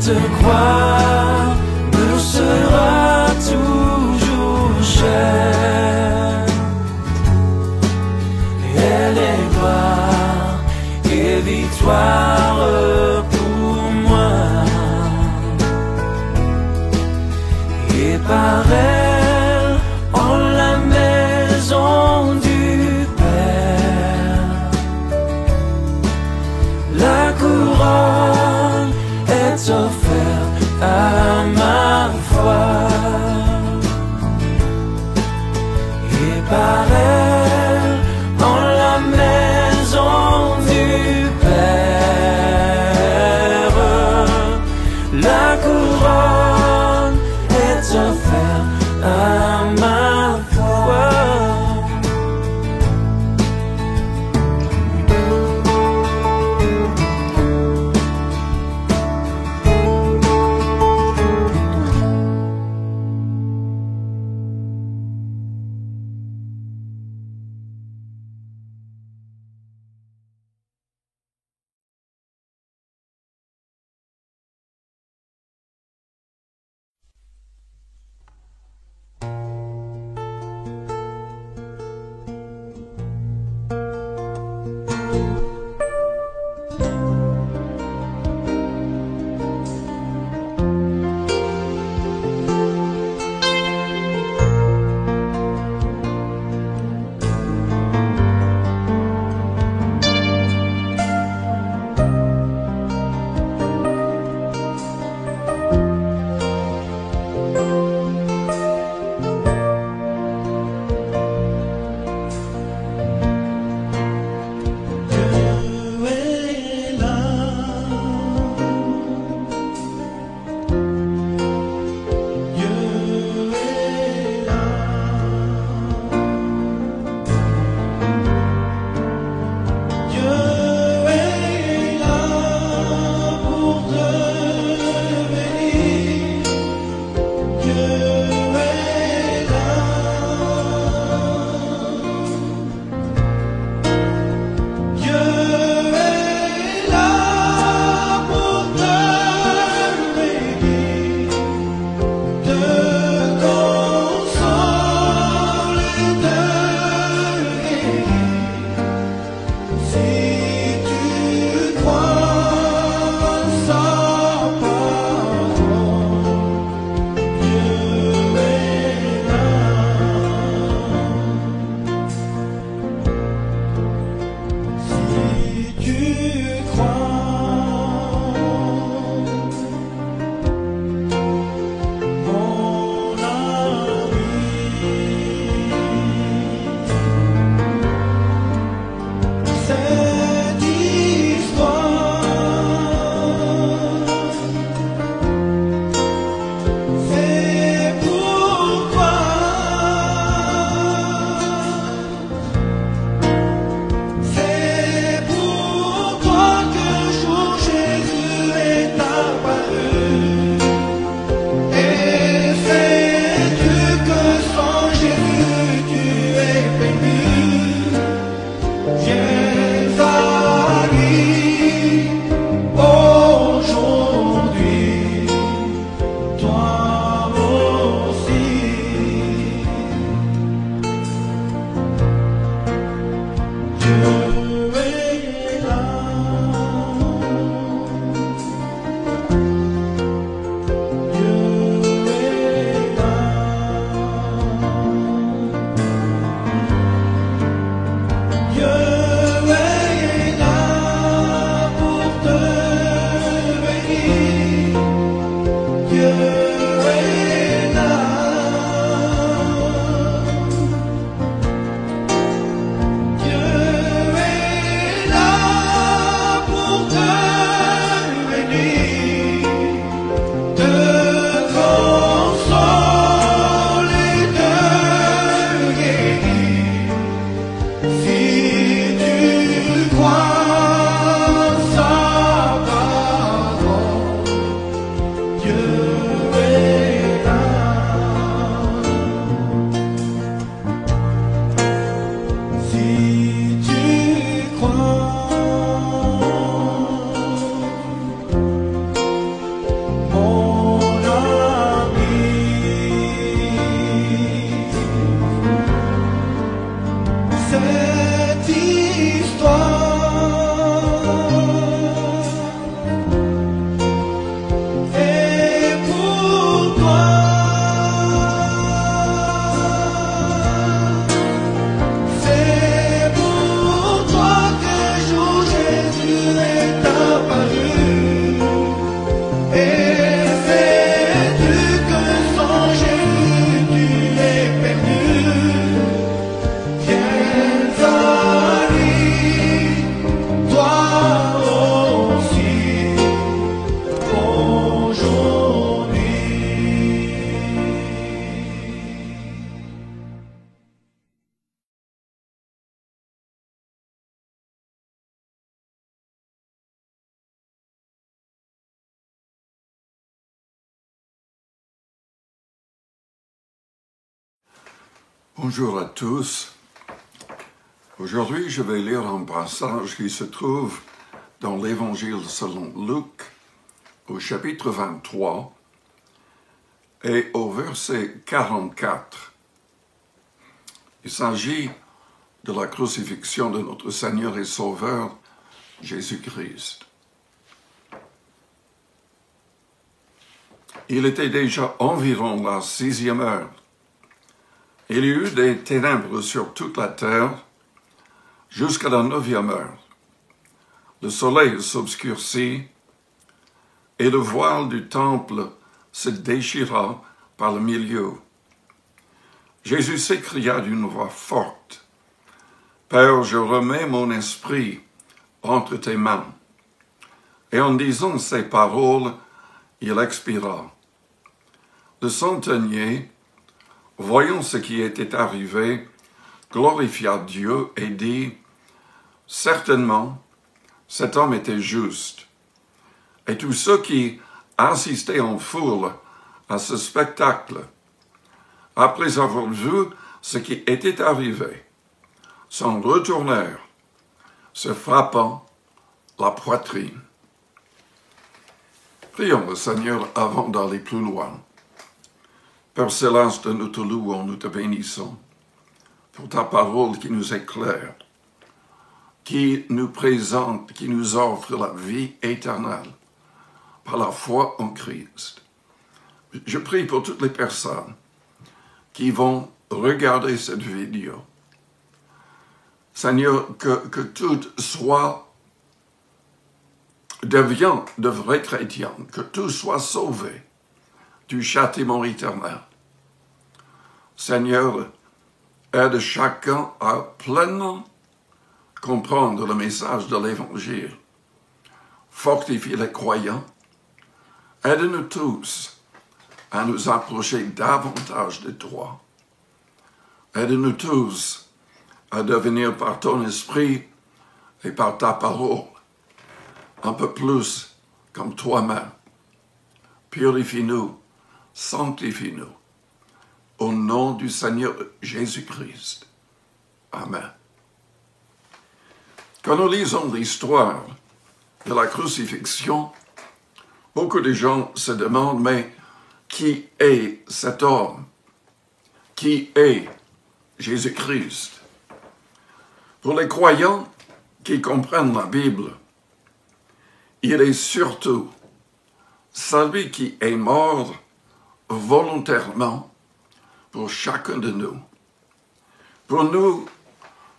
te croire nous sera toujours cher. Elle est gloire et victoire pour moi. Et par elle en la maison du Père, la couronne est offerte à ma foi. Et par elle en la maison du Père, la couronne est offerte à ma foi. cette histoire. Et pour toi, c'est pour toi qu'un jour Jésus est apparu. Et sais-tu que sans Jésus tu es perdu? Viens à lui, toi aussi, aujourd'hui. Bonjour à tous. Aujourd'hui, je vais lire un passage qui se trouve dans l'Évangile selon Luc, au chapitre 23 et au verset 44. Il s'agit de la crucifixion de notre Seigneur et Sauveur Jésus-Christ. Il était déjà environ la 6e heure. Il y eut des ténèbres sur toute la terre jusqu'à la 9e heure. Le soleil s'obscurcit et le voile du temple se déchira par le milieu. Jésus s'écria d'une voix forte, « Père, je remets mon esprit entre tes mains. » Et en disant ces paroles, il expira. Le centenier, voyant ce qui était arrivé, glorifia Dieu et dit, « Certainement, cet homme était juste. » Et tous ceux qui assistaient en foule à ce spectacle, après avoir vu ce qui était arrivé, s'en retournèrent, se frappant la poitrine. Prions le Seigneur avant d'aller plus loin. Père Céleste, nous te louons, nous te bénissons pour ta parole qui nous éclaire, qui nous présente, qui nous offre la vie éternelle par la foi en Christ. Je prie pour toutes les personnes qui vont regarder cette vidéo. Seigneur, que tout devienne de vrais chrétiens, que tout soit sauvé du châtiment éternel. Seigneur, aide chacun à pleinement comprendre le message de l'Évangile. Fortifie les croyants. Aide-nous tous à nous approcher davantage de toi. Aide-nous tous à devenir par ton esprit et par ta parole un peu plus comme toi-même. Purifie-nous, sanctifie-nous. Au nom du Seigneur Jésus-Christ. Amen. Quand nous lisons l'histoire de la crucifixion, beaucoup de gens se demandent, mais qui est cet homme? Qui est Jésus-Christ? Pour les croyants qui comprennent la Bible, il est surtout celui qui est mort volontairement pour chacun de nous, pour nous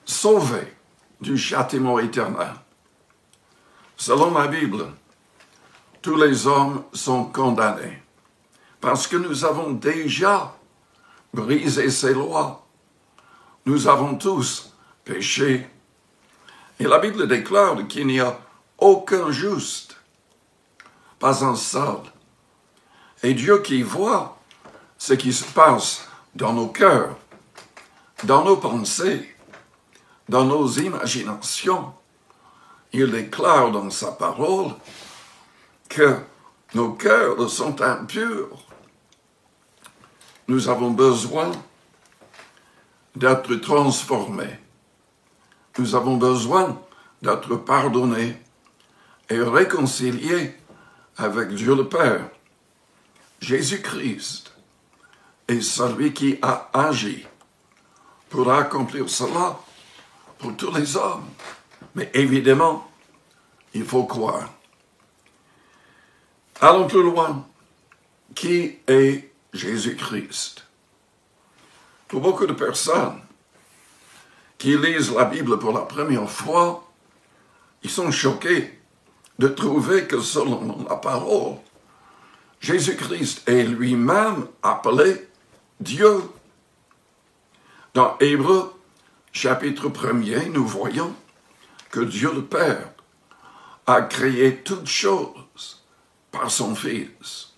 sauver du châtiment éternel. Selon la Bible, tous les hommes sont condamnés parce que nous avons déjà brisé ses lois. Nous avons tous péché. Et la Bible déclare qu'il n'y a aucun juste, pas un seul. Et Dieu qui voit ce qui se passe dans nos cœurs, dans nos pensées, dans nos imaginations, il déclare dans sa parole que nos cœurs sont impurs. Nous avons besoin d'être transformés. Nous avons besoin d'être pardonnés et réconciliés avec Dieu le Père. Jésus-Christ est celui qui a agi pour accomplir cela pour tous les hommes. Mais évidemment, il faut croire. Allons plus loin. Qui est Jésus-Christ? Pour beaucoup de personnes qui lisent la Bible pour la première fois, ils sont choqués de trouver que selon la parole, Jésus-Christ est lui-même appelé Dieu. Dans Hébreux, chapitre 1er, nous voyons que Dieu le Père a créé toutes choses par son Fils.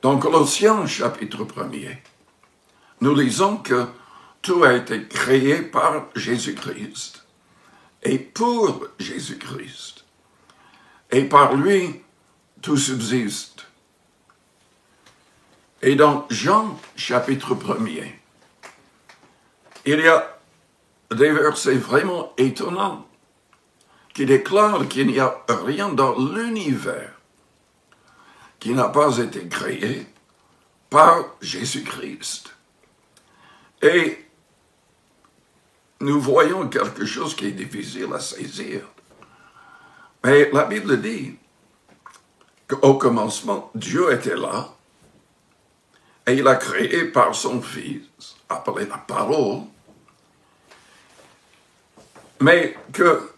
Dans Colossiens, chapitre 1er, nous lisons que tout a été créé par Jésus-Christ et pour Jésus-Christ. Et par lui, tout subsiste. Et dans Jean, chapitre 1er, il y a des versets vraiment étonnants qui déclarent qu'il n'y a rien dans l'univers qui n'a pas été créé par Jésus-Christ. Et nous voyons quelque chose qui est difficile à saisir. Mais la Bible dit qu'au commencement, Dieu était là et il a créé par son Fils, appelé la parole, mais que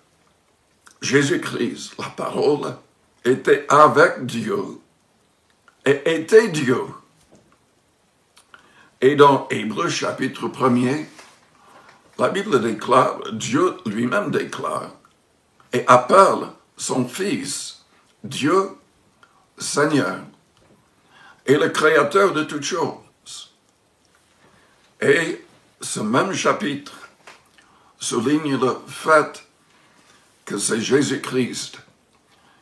Jésus-Christ, la parole, était avec Dieu et était Dieu. Et dans Hébreux chapitre 1er, la Bible déclare, Dieu lui-même déclare et appelle son Fils, Dieu, Seigneur, et le Créateur de toutes choses. Et ce même chapitre souligne le fait que c'est Jésus-Christ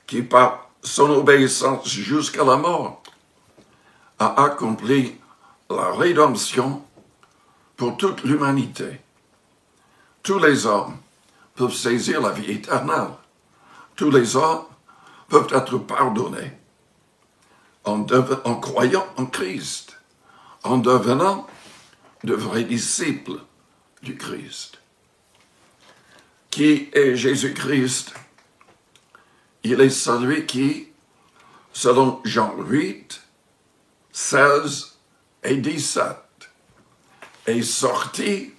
qui, par son obéissance jusqu'à la mort, a accompli la rédemption pour toute l'humanité. Tous les hommes peuvent saisir la vie éternelle. Tous les hommes peuvent être pardonnés en croyant en Christ, en devenant de vrais disciples du Christ. Qui est Jésus-Christ? Il est celui qui, selon Jean 8, 16 et 17, est sorti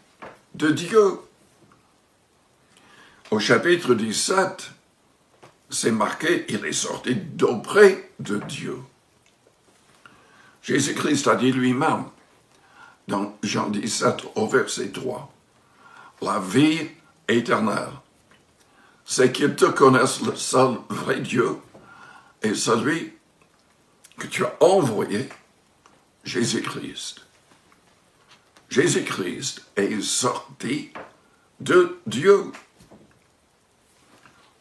de Dieu. Au chapitre 17, c'est marqué, il est sorti d'auprès de Dieu. Jésus-Christ a dit lui-même, dans Jean 17, au verset 3, « La vie éternelle, c'est qu'ils te connaissent le seul vrai Dieu et celui que tu as envoyé, Jésus-Christ. » Jésus-Christ est sorti de Dieu.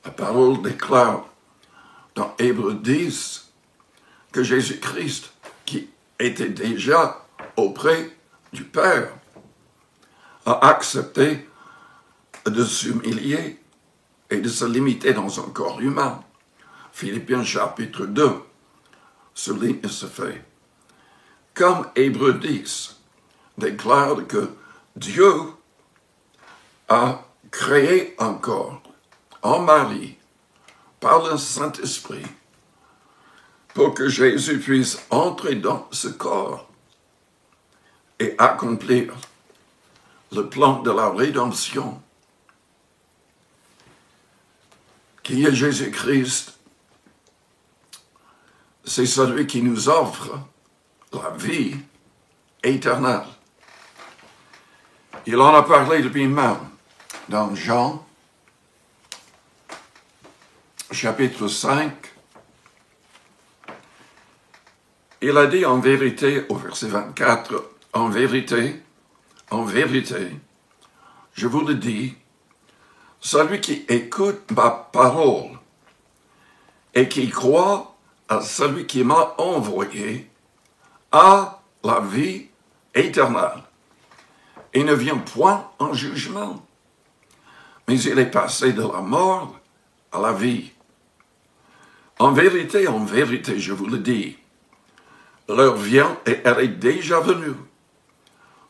La parole déclare dans Hébreux 10 que Jésus-Christ, qui était déjà auprès du Père, a accepté de s'humilier et de se limiter dans un corps humain. Philippiens chapitre 2 souligne ce fait. Comme Hébreux 10 déclare que Dieu a créé un corps en Marie par le Saint-Esprit pour que Jésus puisse entrer dans ce corps et accomplir le plan de la rédemption. Qui est Jésus-Christ? C'est celui qui nous offre la vie éternelle. Il en a parlé lui-même dans Jean, chapitre 5. Il a dit en vérité, au verset 24, en vérité, je vous le dis, celui qui écoute ma parole et qui croit à celui qui m'a envoyé a la vie éternelle et ne vient point en jugement, mais il est passé de la mort à la vie. En vérité, je vous le dis, l'heure vient et elle est déjà venue,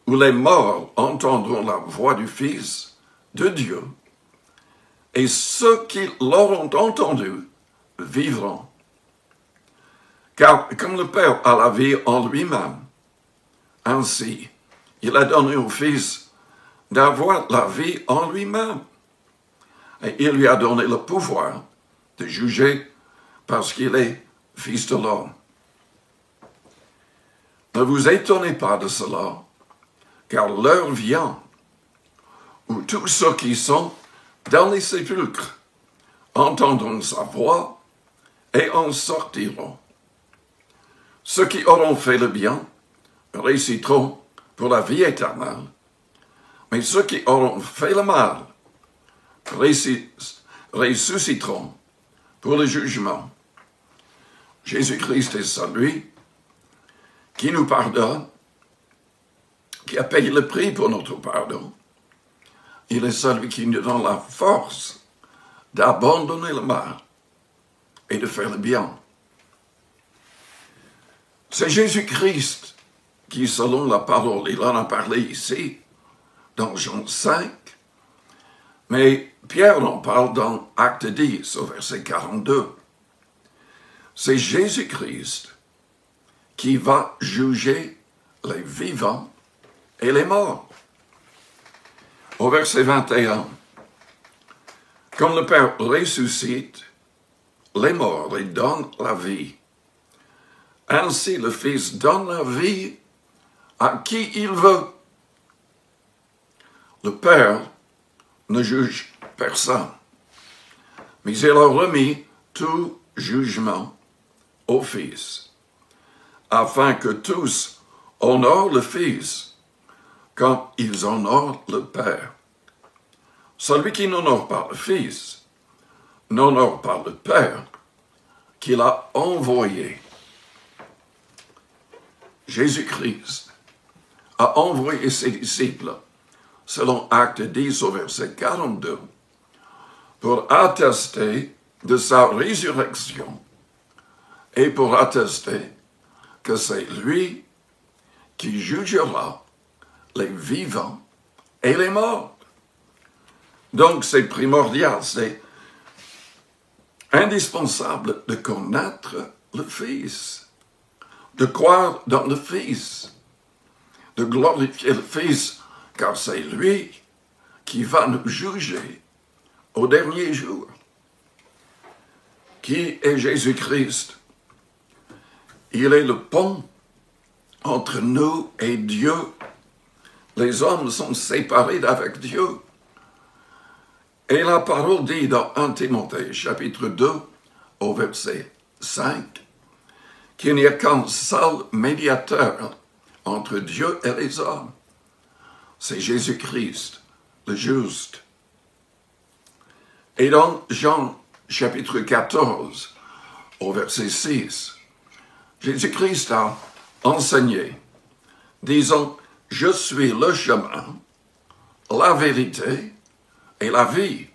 où les morts entendront la voix du Fils de Dieu, et ceux qui l'auront entendu vivront. Car comme le Père a la vie en lui-même, ainsi il a donné au Fils d'avoir la vie en lui-même. Et il lui a donné le pouvoir de juger parce qu'il est Fils de l'homme. Ne vous étonnez pas de cela, car l'heure vient où tous ceux qui sont dans les sépulcres entendront sa voix et en sortiront. Ceux qui auront fait le bien réussiront pour la vie éternelle, mais ceux qui auront fait le mal ressusciteront pour le jugement. Jésus-Christ est celui qui nous pardonne, qui a payé le prix pour notre pardon. Il est celui qui nous donne la force d'abandonner le mal et de faire le bien. C'est Jésus-Christ qui, selon la parole, il en a parlé ici, dans Jean 5, mais Pierre en parle dans Acte 10, au verset 42. C'est Jésus-Christ qui va juger les vivants et les morts. Au verset 21, comme le Père ressuscite les morts et donne la vie, ainsi le Fils donne la vie à qui il veut. Le Père ne juge personne, mais il a remis tout jugement au Fils, afin que tous honorent le Fils comme ils honorent le Père. Celui qui n'honore pas le Fils n'honore pas le Père qu'il a envoyé. Jésus-Christ a envoyé ses disciples, selon Acte 10 au verset 42, pour attester de sa résurrection et pour attester que c'est lui qui jugera les vivants et les morts. Donc c'est primordial, c'est indispensable de connaître le Fils, de croire dans le Fils, de glorifier le Fils, car c'est lui qui va nous juger au dernier jour. Qui est Jésus-Christ? Il est le pont entre nous et Dieu. Les hommes sont séparés d'avec Dieu. Et la parole dit dans 1 Timothée, chapitre 2, au verset 5, qu'il n'y a qu'un seul médiateur entre Dieu et les hommes. C'est Jésus-Christ, le juste. Et dans Jean, chapitre 14, au verset 6, Jésus-Christ a enseigné, disant, « Je suis le chemin, la vérité et la vie.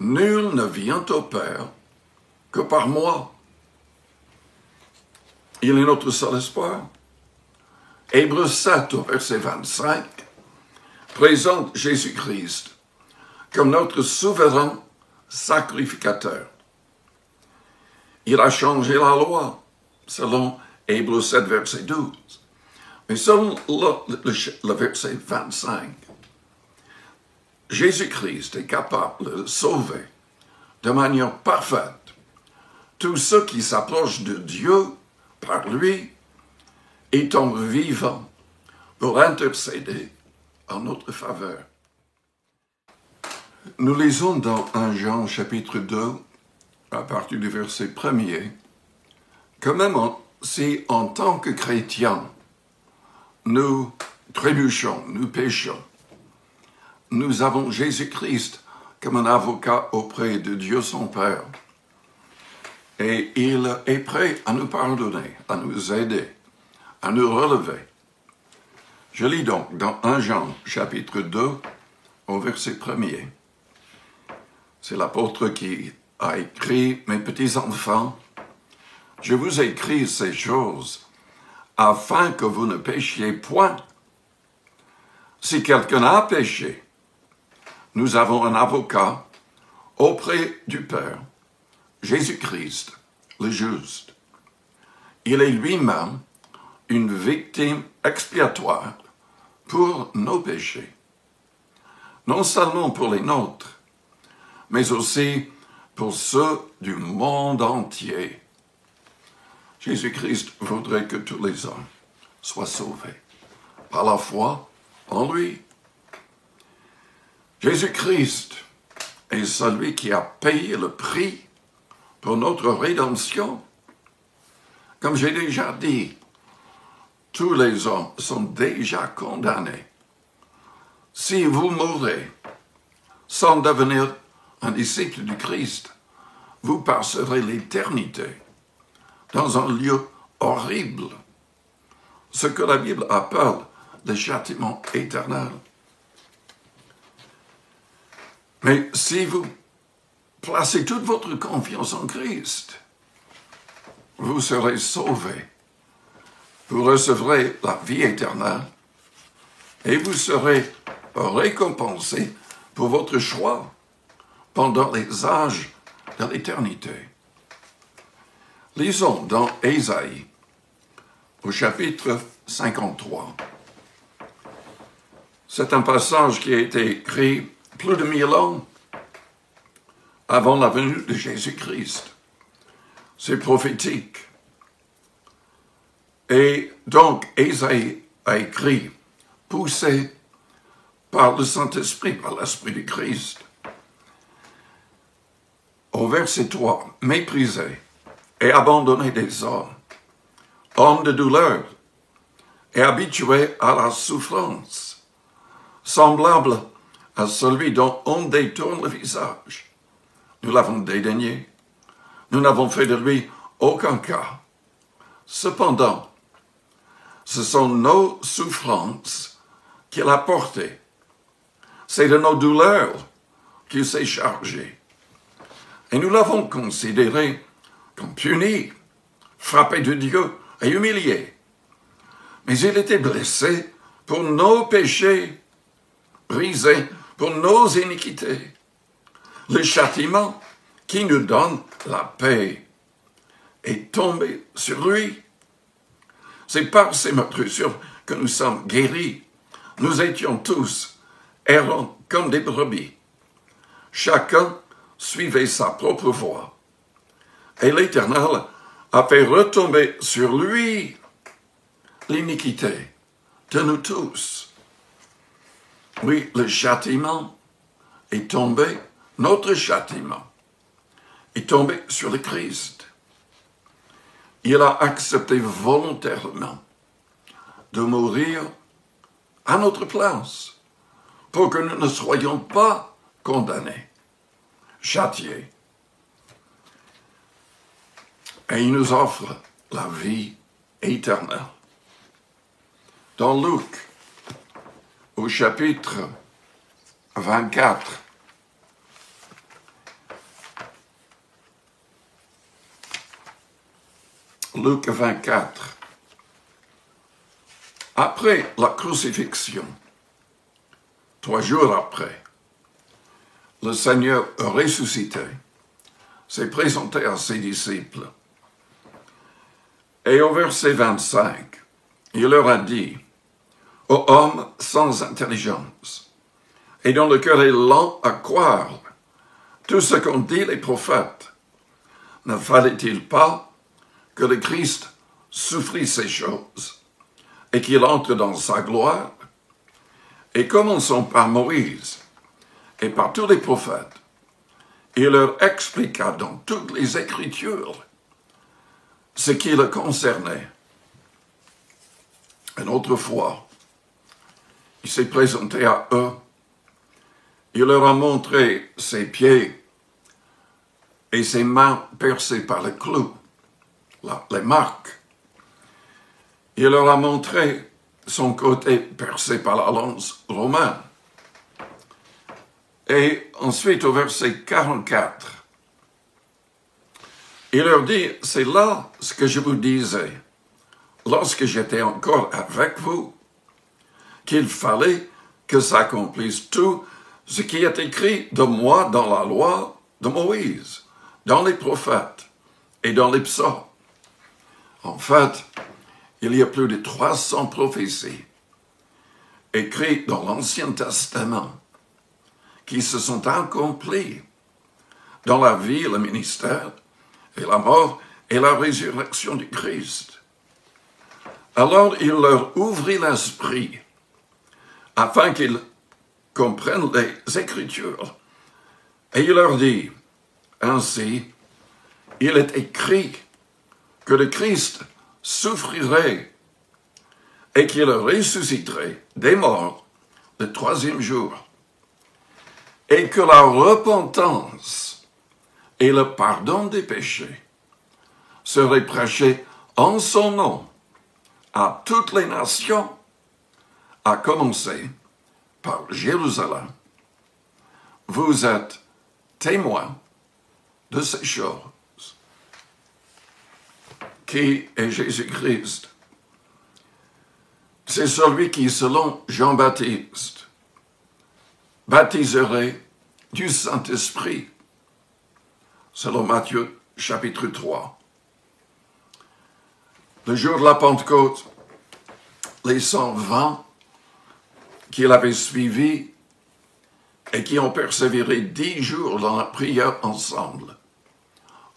Nul ne vient au Père que par moi. » Il est notre seul espoir. Hébreux 7, au verset 25, présente Jésus-Christ comme notre souverain sacrificateur. Il a changé la loi, selon Hébreux 7, verset 12. Mais selon le verset 25, Jésus-Christ est capable de sauver de manière parfaite tous ceux qui s'approchent de Dieu par lui, étant vivants pour intercéder en notre faveur. Nous lisons dans 1 Jean chapitre 2, à partir du verset 1er, que même si en tant que chrétiens, nous trébuchons, nous péchons, nous avons Jésus-Christ comme un avocat auprès de Dieu son Père. Et il est prêt à nous pardonner, à nous aider, à nous relever. Je lis donc dans 1 Jean, chapitre 2, au verset 1er. C'est l'apôtre qui a écrit « Mes petits enfants, je vous écris ces choses afin que vous ne péchiez point. Si quelqu'un a péché, nous avons un avocat auprès du Père, Jésus-Christ, le juste. Il est lui-même une victime expiatoire pour nos péchés. Non seulement pour les nôtres, mais aussi pour ceux du monde entier. Jésus-Christ voudrait que tous les hommes soient sauvés par la foi en lui. Jésus-Christ est celui qui a payé le prix pour notre rédemption. Comme j'ai déjà dit, tous les hommes sont déjà condamnés. Si vous mourrez sans devenir un disciple du Christ, vous passerez l'éternité dans un lieu horrible, ce que la Bible appelle le châtiment éternel. Mais si vous placez toute votre confiance en Christ, vous serez sauvés, vous recevrez la vie éternelle et vous serez récompensés pour votre choix pendant les âges de l'éternité. Lisons dans Ésaïe, au chapitre 53. C'est un passage qui a été écrit plus de 1000 ans avant la venue de Jésus-Christ. C'est prophétique. Et donc, Ésaïe a écrit, poussé par le Saint-Esprit, par l'Esprit du Christ. Au verset 3, méprisé et abandonné des hommes, homme de douleur et habitué à la souffrance, semblable à celui dont on détourne le visage. Nous l'avons dédaigné. Nous n'avons fait de lui aucun cas. Cependant, ce sont nos souffrances qu'il a portées. C'est de nos douleurs qu'il s'est chargé. Et nous l'avons considéré comme puni, frappé de Dieu et humilié. Mais il était blessé pour nos péchés, brisé pour nos iniquités. Le châtiment qui nous donne la paix est tombé sur lui. C'est par ses meurtrissures que nous sommes guéris. Nous étions tous errants comme des brebis. Chacun suivait sa propre voie. Et l'Éternel a fait retomber sur lui l'iniquité de nous tous. Oui, le châtiment est tombé, notre châtiment est tombé sur le Christ. Il a accepté volontairement de mourir à notre place pour que nous ne soyons pas condamnés, châtiés. Et il nous offre la vie éternelle. Dans Luc, au chapitre 24, Luc 24, après la crucifixion, 3 jours après, le Seigneur ressuscité s'est présenté à ses disciples. Et au verset 25, il leur a dit, « Ô hommes sans intelligence, et dont le cœur est lent à croire tout ce qu'ont dit les prophètes, ne fallait-il pas que le Christ souffrit ces choses et qu'il entre dans sa gloire? Et commençons par Moïse et par tous les prophètes. Il leur expliqua dans toutes les Écritures ce qui le concernait. Une autre fois, il s'est présenté à eux. Il leur a montré ses pieds et ses mains percées par le clou, les marques. Il leur a montré son côté percé par la lance romaine. Et ensuite, au verset 44, il leur dit, c'est là ce que je vous disais, lorsque j'étais encore avec vous, qu'il fallait que s'accomplisse tout ce qui est écrit de moi dans la loi de Moïse, dans les prophètes et dans les psaumes. En fait, il y a plus de 300 prophéties écrites dans l'Ancien Testament qui se sont accomplies dans la vie, le ministère et la mort et la résurrection du Christ. Alors il leur ouvrit l'esprit afin qu'ils comprennent les Écritures. Et il leur dit, ainsi, il est écrit que le Christ souffrirait et qu'il ressusciterait des morts le 3e jour, et que la repentance et le pardon des péchés seraient prêchés en son nom à toutes les nations, à commencer par Jérusalem. Vous êtes témoins de ces choses. Qui est Jésus-Christ? C'est celui qui, selon Jean-Baptiste, baptiserait du Saint-Esprit, selon Matthieu chapitre 3. Le jour de la Pentecôte, les 120 qui l'avaient suivi et qui ont persévéré 10 jours dans la prière ensemble,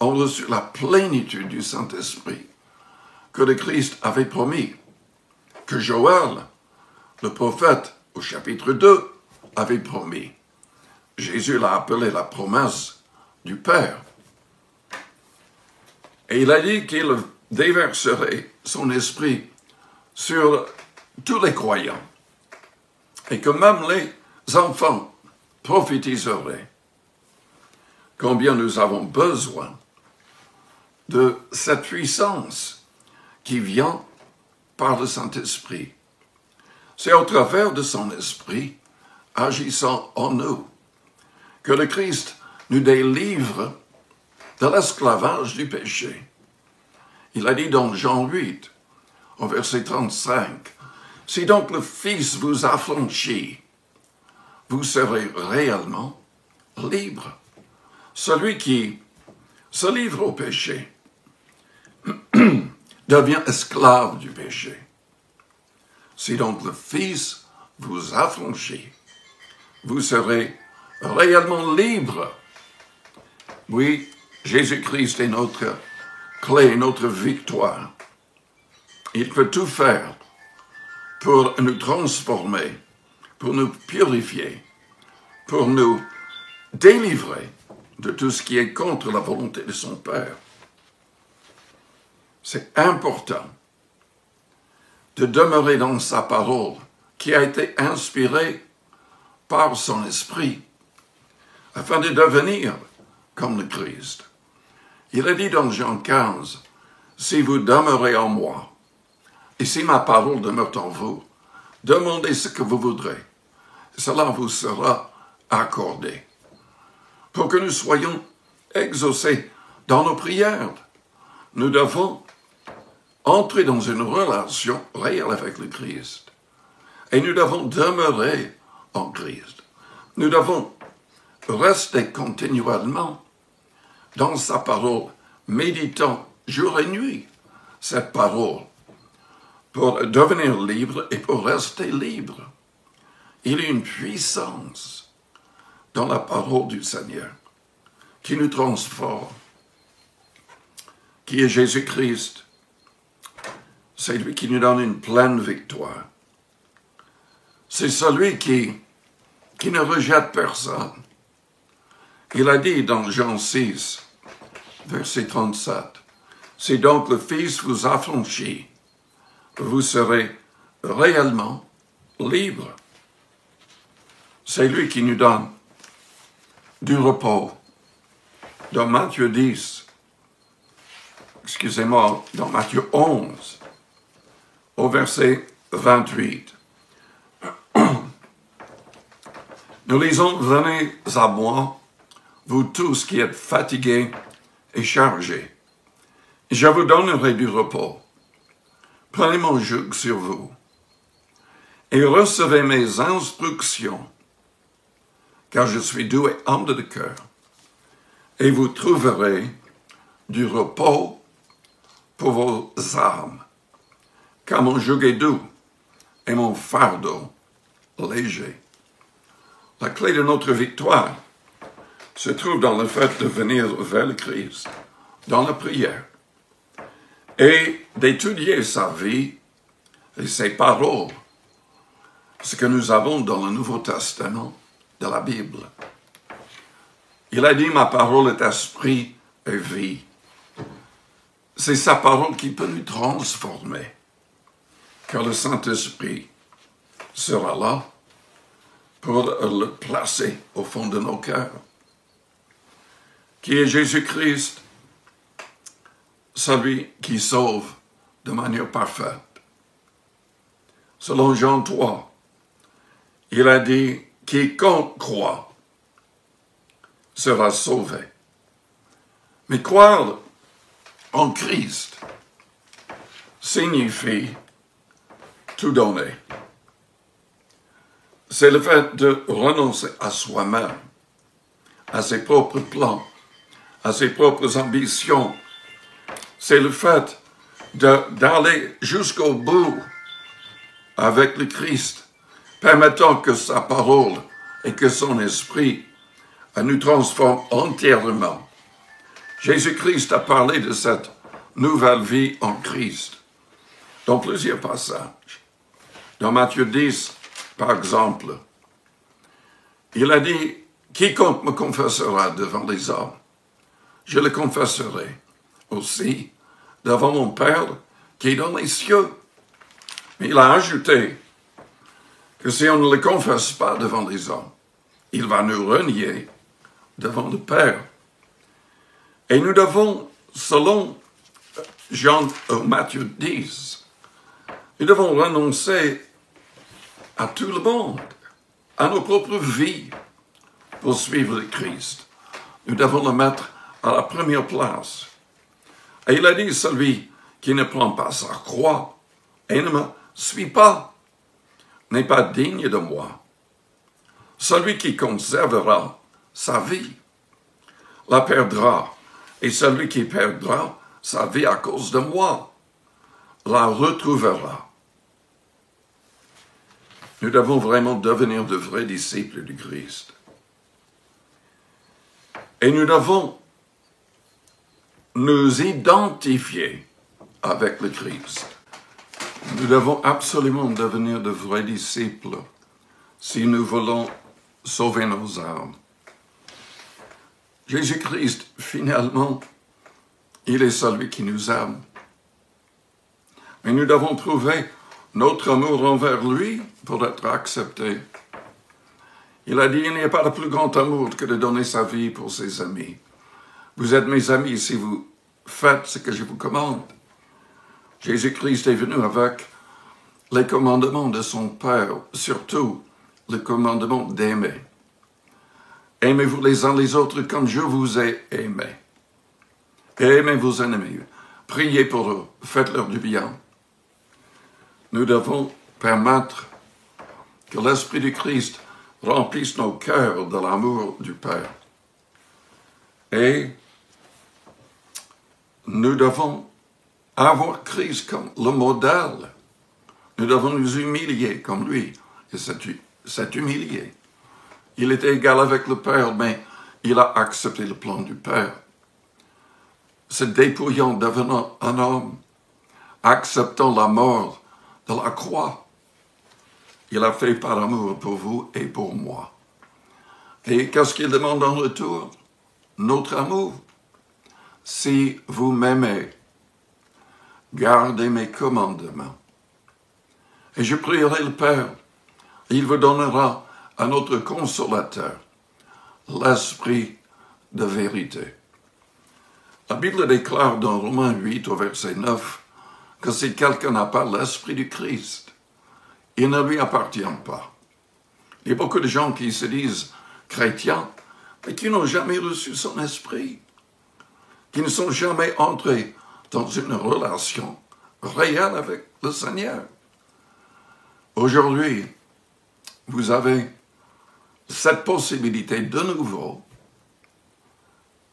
ont reçu la plénitude du Saint-Esprit que le Christ avait promis, que Joël, le prophète, au chapitre 2, avait promis. Jésus l'a appelé la promesse du Père. Et il a dit qu'il déverserait son esprit sur tous les croyants et que même les enfants prophétiseraient. Combien nous avons besoin de cette puissance qui vient par le Saint-Esprit. C'est au travers de son esprit, agissant en nous, que le Christ nous délivre de l'esclavage du péché. Il a dit dans Jean 8, au verset 35, « Si donc le Fils vous affranchit, vous serez réellement libre. Celui qui se livre au péché devient esclave du péché. Si donc le Fils vous affranchit, vous serez réellement libre. » Oui, Jésus-Christ est notre clé, notre victoire. Il peut tout faire pour nous transformer, pour nous purifier, pour nous délivrer de tout ce qui est contre la volonté de son Père. C'est important de demeurer dans sa parole qui a été inspirée par son esprit afin de devenir comme le Christ. Il a dit dans Jean 15, « Si vous demeurez en moi, et si ma parole demeure en vous, demandez ce que vous voudrez, et cela vous sera accordé. » Pour que nous soyons exaucés dans nos prières, nous devons entrer dans une relation réelle avec le Christ. Et nous devons demeurer en Christ. Nous devons rester continuellement dans sa parole, méditant jour et nuit cette parole, pour devenir libre et pour rester libre. Il y a une puissance dans la parole du Seigneur qui nous transforme, qui est Jésus-Christ. C'est lui qui nous donne une pleine victoire. C'est celui qui ne rejette personne. Il a dit dans Jean 6, verset 37, « Si donc le Fils vous affranchit, vous serez réellement libre. » C'est lui qui nous donne du repos. Dans Matthieu 10, dans Matthieu 11, au verset 28, nous lisons « Venez à moi, vous tous qui êtes fatigués et chargés, je vous donnerai du repos. Prenez mon joug sur vous et recevez mes instructions, car je suis doux et humble de cœur, et vous trouverez du repos pour vos âmes, car mon joug est doux et mon fardeau léger. La clé de notre victoire se trouve dans le fait de venir vers le Christ, dans la prière, et d'étudier sa vie et ses paroles, ce que nous avons dans le Nouveau Testament de la Bible. Il a dit, ma parole est esprit et vie. C'est sa parole qui peut nous transformer, car le Saint-Esprit sera là pour le placer au fond de nos cœurs. Qui est Jésus-Christ, celui qui sauve de manière parfaite. Selon Jean 3, il a dit, quiconque croit sera sauvé. Mais croire en Christ signifie tout donner. C'est le fait de renoncer à soi-même, à ses propres plans, à ses propres ambitions. C'est le fait d'aller jusqu'au bout avec le Christ, permettant que sa parole et que son esprit nous transforment entièrement. Jésus-Christ a parlé de cette nouvelle vie en Christ dans plusieurs passages. Dans Matthieu 10, par exemple, il a dit, quiconque me confessera devant les hommes, je le confesserai aussi devant mon Père qui est dans les cieux. Mais il a ajouté que si on ne le confesse pas devant les hommes, il va nous renier devant le Père. Et nous devons, selon Matthieu 10, nous devons renoncer à tout le monde, à nos propres vies, pour suivre le Christ. Nous devons le mettre à la première place. Et il a dit, celui qui ne prend pas sa croix et ne me suit pas, n'est pas digne de moi. Celui qui conservera sa vie la perdra, et celui qui perdra sa vie à cause de moi la retrouvera. Nous devons vraiment devenir de vrais disciples du Christ. Et nous devons nous identifier avec le Christ. Nous devons absolument devenir de vrais disciples si nous voulons sauver nos âmes. Jésus-Christ, finalement, il est celui qui nous aime. Mais nous devons prouver notre amour envers lui pour être acceptés. Il a dit, il n'y a pas de plus grand amour que de donner sa vie pour ses amis. Vous êtes mes amis si vous faites ce que je vous commande. Jésus-Christ est venu avec les commandements de son Père, surtout le commandement d'aimer. Aimez-vous les uns les autres comme je vous ai aimé. Aimez vos ennemis. Priez pour eux. Faites-leur du bien. Nous devons permettre que l'Esprit du Christ remplisse nos cœurs de l'amour du Père. Et nous devons avoir Christ comme le modèle. Nous devons nous humilier comme lui. Et c'est humilié. Il était égal avec le Père, mais il a accepté le plan du Père. Se dépouillant, devenant un homme, acceptant la mort de la croix. Il a fait par amour pour vous et pour moi. Et qu'est-ce qu'il demande en retour? Notre amour. Si vous m'aimez, gardez mes commandements. Et je prierai le Père. Il vous donnera à notre consolateur l'esprit de vérité. La Bible déclare dans Romains 8 au verset 9 que si quelqu'un n'a pas l'esprit du Christ, il ne lui appartient pas. Il y a beaucoup de gens qui se disent chrétiens, mais qui n'ont jamais reçu son esprit, qui ne sont jamais entrés dans une relation réelle avec le Seigneur. Aujourd'hui, vous avez cette possibilité de nouveau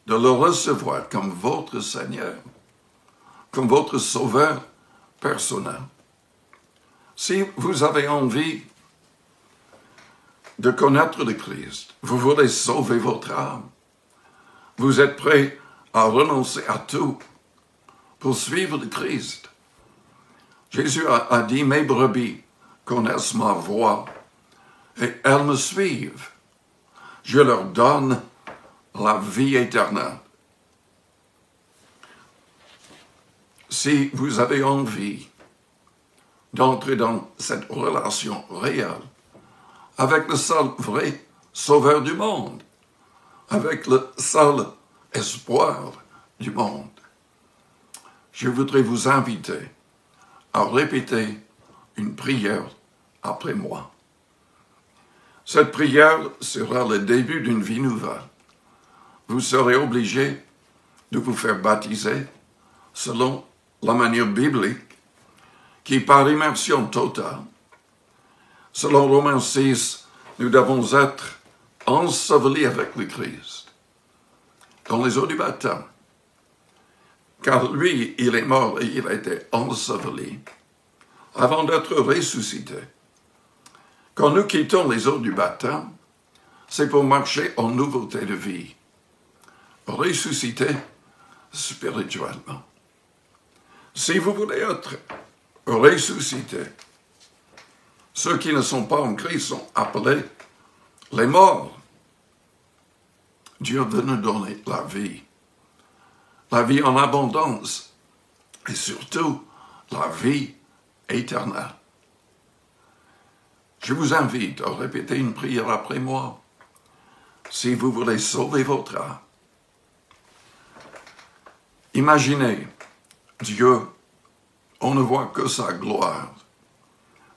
de le recevoir comme votre Seigneur, comme votre Sauveur personnel. Si vous avez envie de connaître le Christ, vous voulez sauver votre âme, vous êtes prêt à renoncer à tout pour suivre le Christ. Jésus a dit, mes brebis connaissent ma voix et elles me suivent. Je leur donne la vie éternelle. Si vous avez envie d'entrer dans cette relation réelle avec le seul vrai Sauveur du monde, avec le seul espoir du monde, je voudrais vous inviter à répéter une prière après moi. Cette prière sera le début d'une vie nouvelle. Vous serez obligé de vous faire baptiser selon la manière biblique qui est par immersion totale. Selon Romains 6, nous devons être ensevelis avec le Christ dans les eaux du baptême. Car lui, il est mort et il a été enseveli avant d'être ressuscité. Quand nous quittons les eaux du baptême, c'est pour marcher en nouveauté de vie, ressuscité spirituellement. Si vous voulez être ressuscité, ceux qui ne sont pas en Christ sont appelés les morts. Dieu veut nous donner la vie en abondance et surtout la vie éternelle. Je vous invite à répéter une prière après moi si vous voulez sauver votre âme. Imaginez Dieu, on ne voit que sa gloire,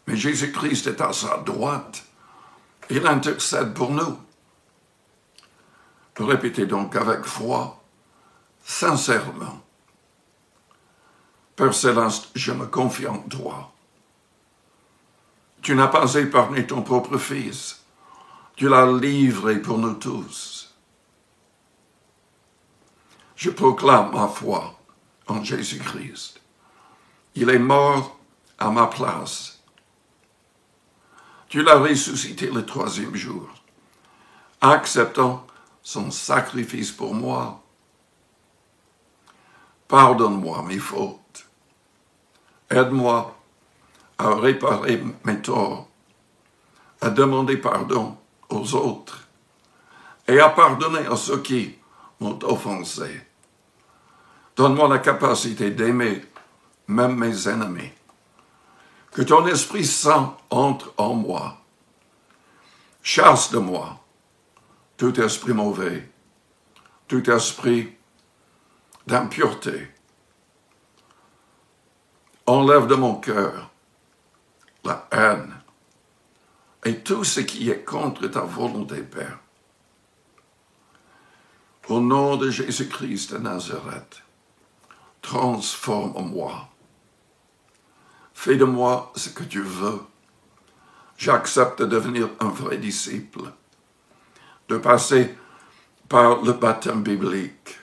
mais Jésus-Christ est à sa droite. Il intercède pour nous. Répétez donc avec foi, sincèrement. Père Céleste, je me confie en toi. Tu n'as pas épargné ton propre Fils. Tu l'as livré pour nous tous. Je proclame ma foi en Jésus-Christ. Il est mort à ma place. Tu l'as ressuscité le 3e jour, acceptant son sacrifice pour moi. Pardonne-moi mes fautes. Aide-moi à réparer mes torts, à demander pardon aux autres et à pardonner à ceux qui m'ont offensé. Donne-moi la capacité d'aimer même mes ennemis. Que ton Esprit Saint entre en moi. Chasse de moi tout esprit mauvais, tout esprit d'impureté. Enlève de mon cœur la haine et tout ce qui est contre ta volonté, Père. Au nom de Jésus-Christ de Nazareth, transforme-moi. Fais de moi ce que tu veux. J'accepte de devenir un vrai disciple, de passer par le baptême biblique.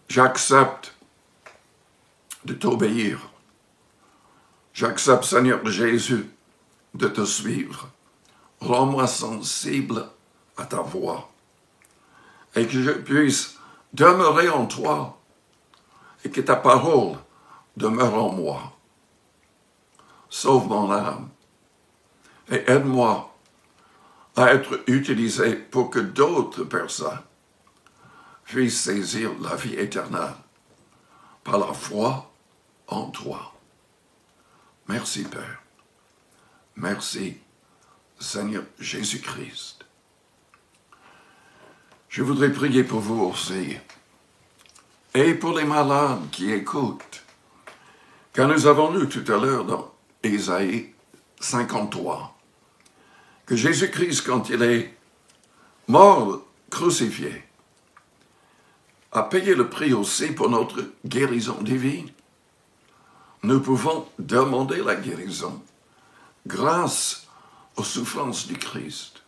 J'accepte de t'obéir. J'accepte, Seigneur Jésus, de te suivre. Rends-moi sensible à ta voix et que je puisse demeurer en toi et que ta parole demeure en moi. Sauve mon âme et aide-moi à être utilisé pour que d'autres personnes puissent saisir la vie éternelle par la foi en toi. Merci, Père. Merci, Seigneur Jésus-Christ. Je voudrais prier pour vous aussi et pour les malades qui écoutent. Car nous avons lu tout à l'heure dans Ésaïe 53 que Jésus-Christ, quand il est mort, crucifié, a payé le prix aussi pour notre guérison divine. Nous pouvons demander la guérison grâce aux souffrances du Christ.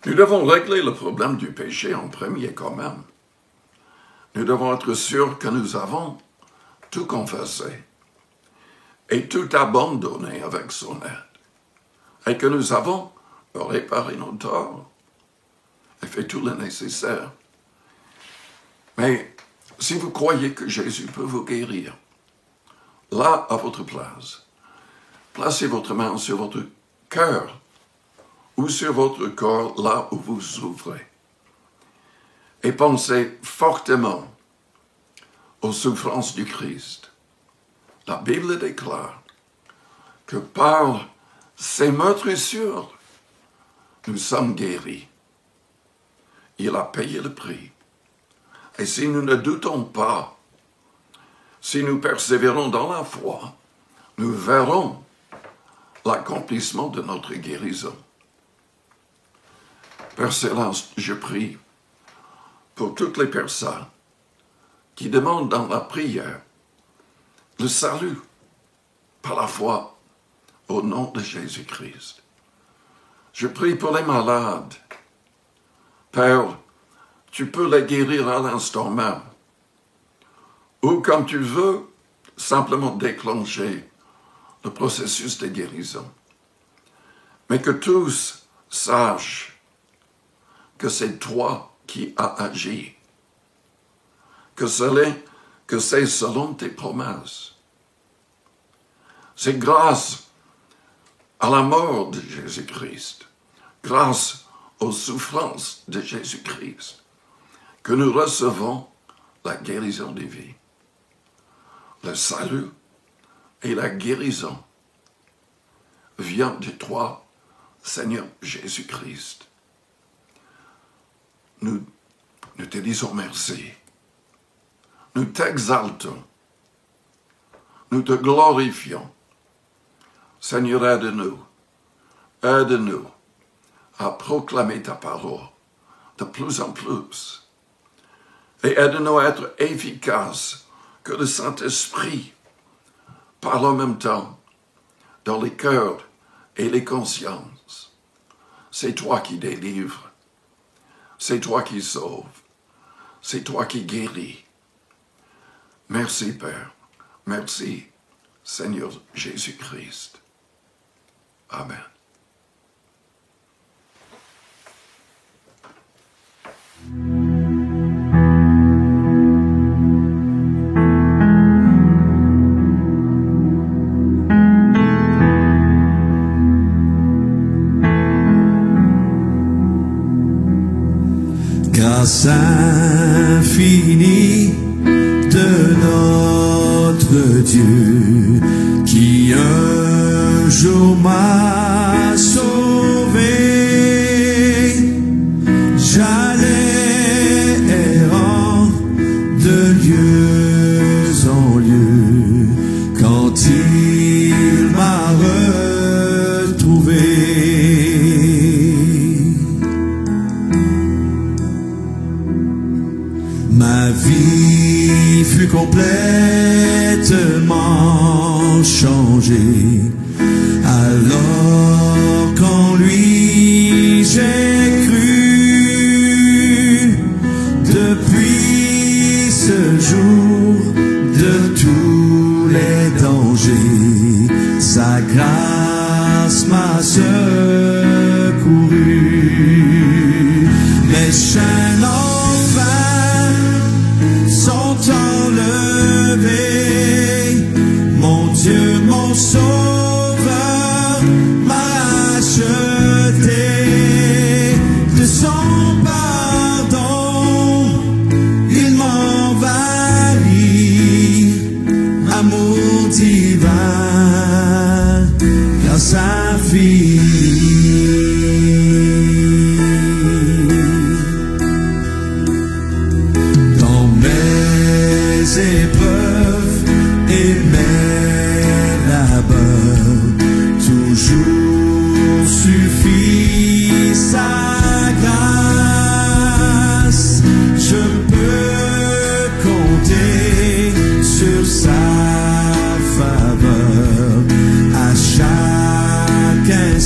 Nous devons régler le problème du péché en premier quand même. Nous devons être sûrs que nous avons tout confessé et tout abandonné avec son aide, et que nous avons réparé nos torts et fait tout le nécessaire. Mais si vous croyez que Jésus peut vous guérir, là, à votre place, placez votre main sur votre cœur ou sur votre corps, là où vous souffrez, et pensez fortement aux souffrances du Christ. La Bible déclare que par ses meurtrissures, nous sommes guéris. Il a payé le prix. Et si nous ne doutons pas, si nous persévérons dans la foi, nous verrons l'accomplissement de notre guérison. Père Céleste, je prie pour toutes les personnes qui demandent dans la prière le salut par la foi au nom de Jésus-Christ. Je prie pour les malades. Père, tu peux les guérir à l'instant même. Ou comme tu veux, simplement déclencher le processus de guérison. Mais que tous sachent que c'est toi qui as agi, que c'est selon tes promesses. C'est grâce à la mort de Jésus-Christ, grâce aux souffrances de Jésus-Christ, que nous recevons la guérison des vies. Le salut et la guérison viennent de toi, Seigneur Jésus-Christ. Nous te disons merci. Nous t'exaltons. Nous te glorifions. Seigneur, aide-nous. Aide-nous à proclamer ta parole de plus en plus. Et aide-nous à être efficaces, que le Saint-Esprit parle en même temps dans les cœurs et les consciences. C'est toi qui délivres. C'est toi qui sauves. C'est toi qui guéris. Merci, Père. Merci, Seigneur Jésus-Christ. Amen. Grâce infinie de notre Dieu qui un jour m'a sauvé, j'allais errant de lieu en lieu quand il m'a retrouvé. Ma vie fut complètement changée alors qu'en lui j'ai cru. Depuis ce jour de tous les dangers, sa grâce m'a secouru. Mes chaînes en vain sont enlevées, mon Dieu, mon Sauveur m'a racheté. De son pardon il m'envahit, amour divin, grâce infinie. Dans mes épreuves et mes labeurs, toujours suffit sa grâce. Je peux compter sur sa faveur à chaque instant.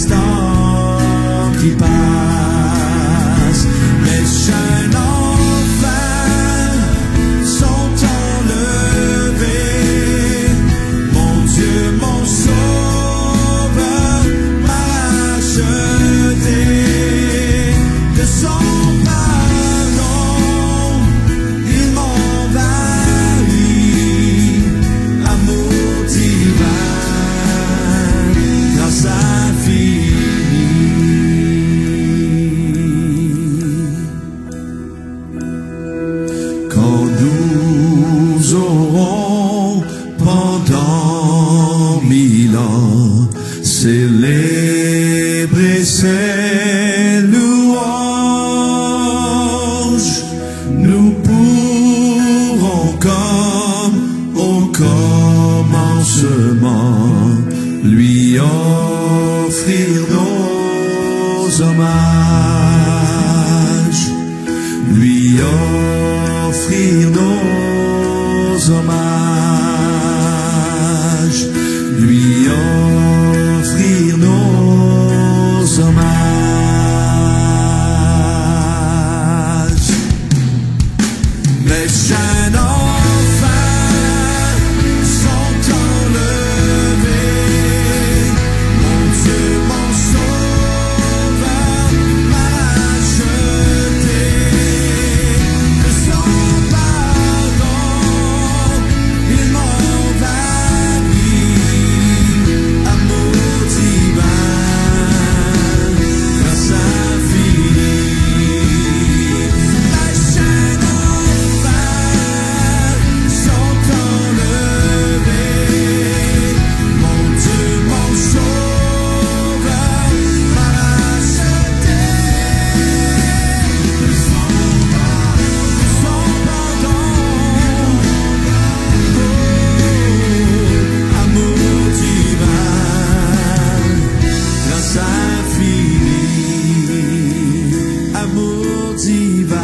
divin,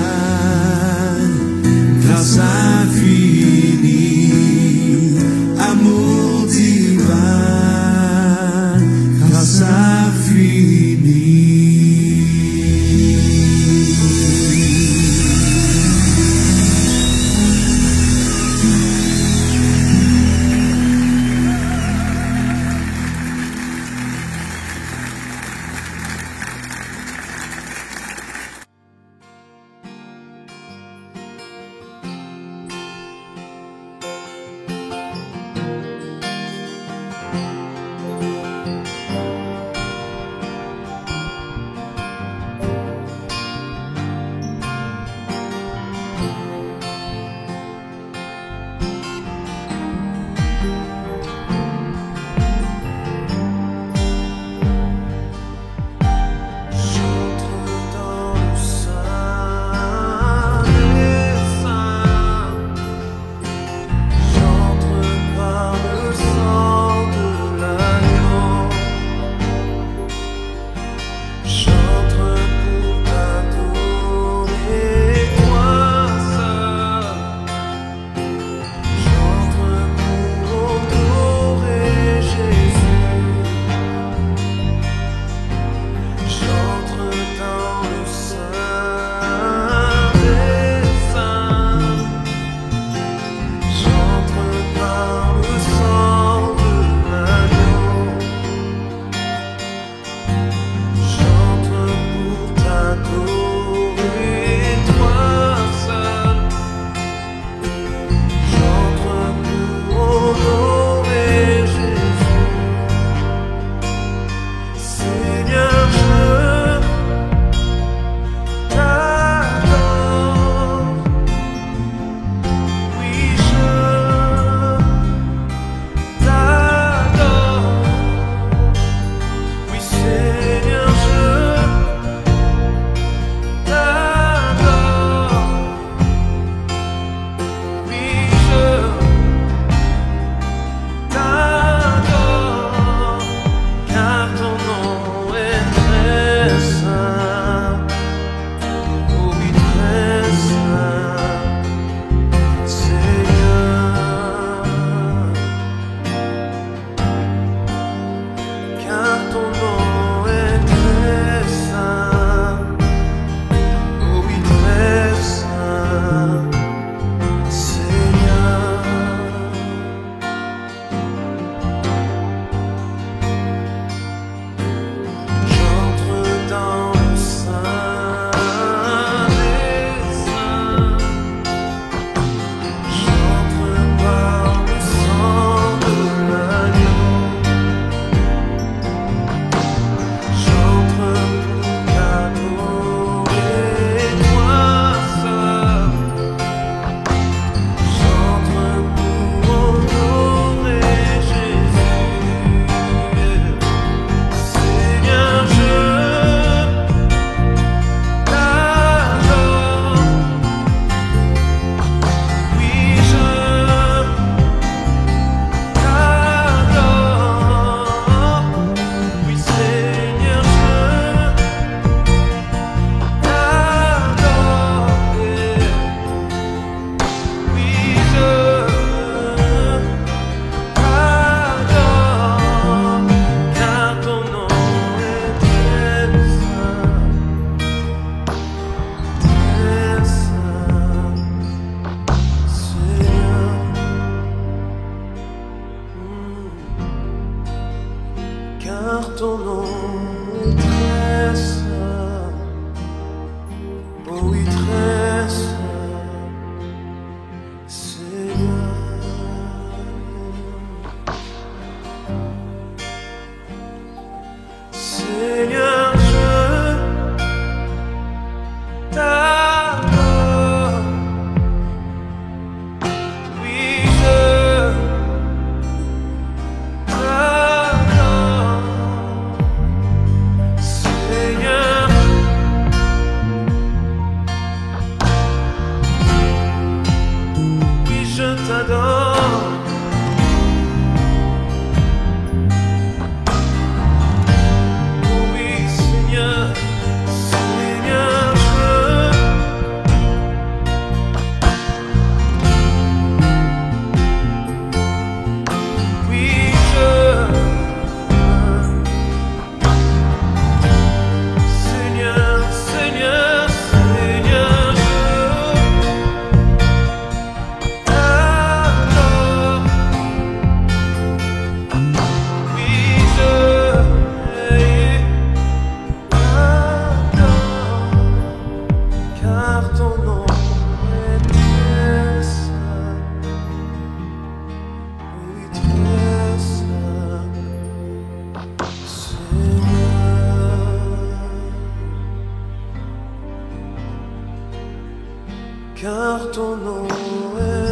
grâce infinie, amour divin, grâce infinie. ton nom est très saint. Oui, très saint, Seigneur. Car ton nom est